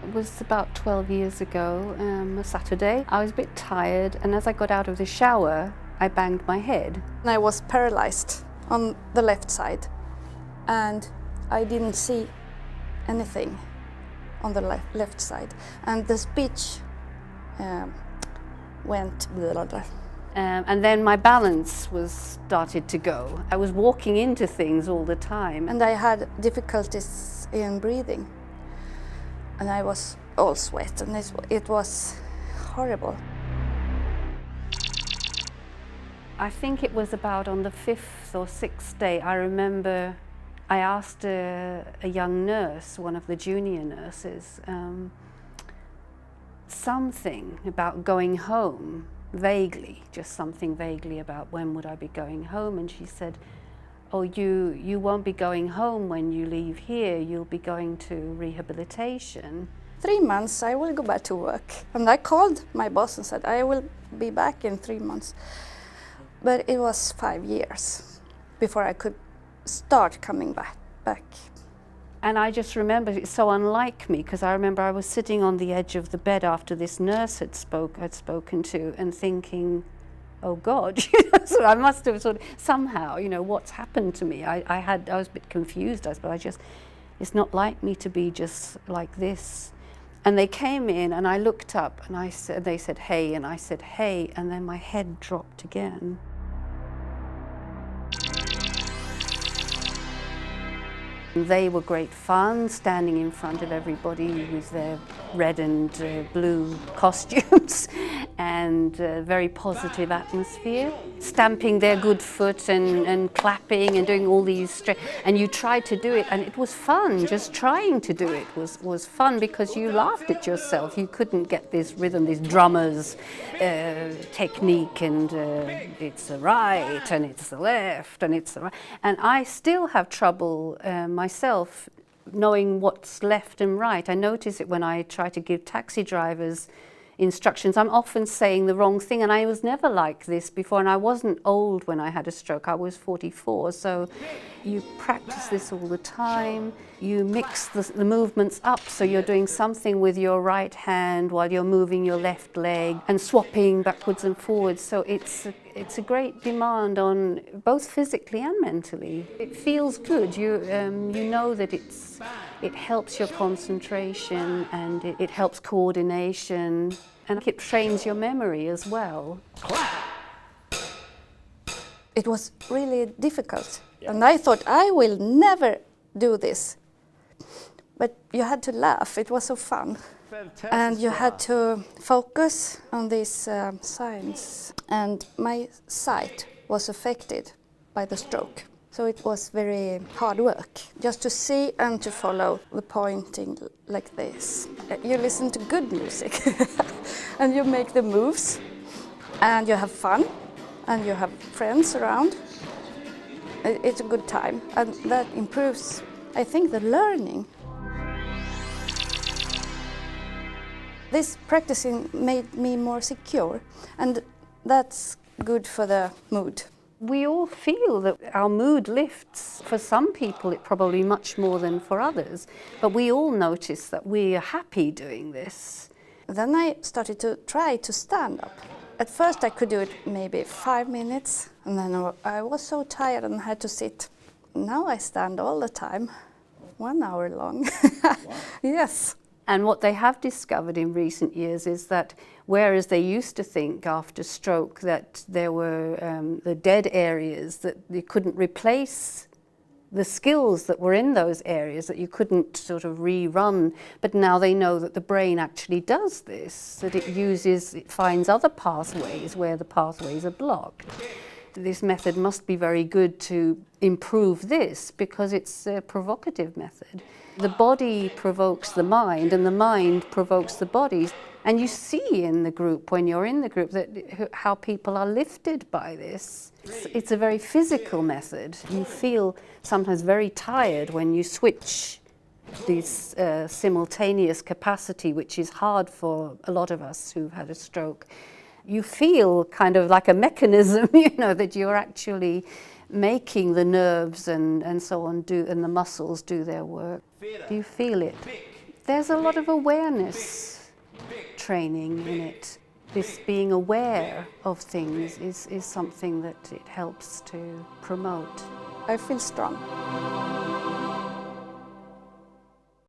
It was about 12 years ago, a Saturday. I was a bit tired, and as I got out of the shower, I banged my head. I was paralyzed on the left side, and I didn't see anything on the left side, and the speech went blah, blah, blah. And then my balance started to go. I was walking into things all the time. And I had difficulties in breathing. And I was all sweat, and it was horrible. I think it was about on the 5th or 6th day, I remember I asked a young nurse, one of the junior nurses, something about going home. Vaguely, just something vaguely about when would I be going home, and she said, oh, you won't be going home when you leave here, you'll be going to rehabilitation. 3 months I will go back to work, and I called my boss and said I will be back in 3 months, but it was 5 years before I could start coming back. And I just remember it's so unlike me, because I remember I was sitting on the edge of the bed after this nurse had spoken to, and thinking, oh God, so I must have sort of somehow, what's happened to me. I was a bit confused, I suppose. It's not like me to be just like this. And they came in, and I looked up, and they said, hey, and I said, hey, and then my head dropped again. They were great fun, standing in front of everybody with their red and blue costumes, and a very positive atmosphere, stamping their good foot and clapping and doing all these, and you tried to do it, and it was fun. Just trying to do it was fun, because you laughed at yourself. You couldn't get this rhythm, this drummer's technique, and it's the right and it's the left and it's the right. And I still have trouble myself knowing what's left and right. I notice it when I try to give taxi drivers instructions. I'm often saying the wrong thing, and I was never like this before, and I wasn't old when I had a stroke. I was 44, so you practice this all the time. You mix the movements up, so you're doing something with your right hand while you're moving your left leg and swapping backwards and forwards. So it's a great demand on both physically and mentally. It feels good. You know that it helps your concentration, and it helps coordination, and it trains your memory as well. It was really difficult, and I thought I will never do this. But you had to laugh, it was so fun. Fantastic. And you had to focus on these signs. And my sight was affected by the stroke. So it was very hard work, just to see and to follow the pointing like this. You listen to good music, and you make the moves, and you have fun, and you have friends around. It's a good time, and that improves, I think, the learning. This practicing made me more secure, and that's good for the mood. We all feel that our mood lifts. For some people, it probably much more than for others, but we all notice that we are happy doing this. Then I started to try to stand up. At first I could do it maybe 5 minutes, and then I was so tired and had to sit. Now I stand all the time, 1 hour long. Wow. Yes. And what they have discovered in recent years is that whereas they used to think after stroke that there were the dead areas, that you couldn't replace the skills that were in those areas, that you couldn't sort of rerun, but now they know that the brain actually does this, that it finds other pathways where the pathways are blocked. This method must be very good to improve this, because it's a provocative method. The body provokes the mind, and the mind provokes the body. And you see in the group, when you're in the group, that how people are lifted by this. It's a very physical method. You feel sometimes very tired when you switch this simultaneous capacity, which is hard for a lot of us who've had a stroke. You feel kind of like a mechanism, that you're actually making the nerves and so on and the muscles do their work. Do you feel it? There's a lot of awareness training in it. This being aware of things is something that it helps to promote. I feel strong.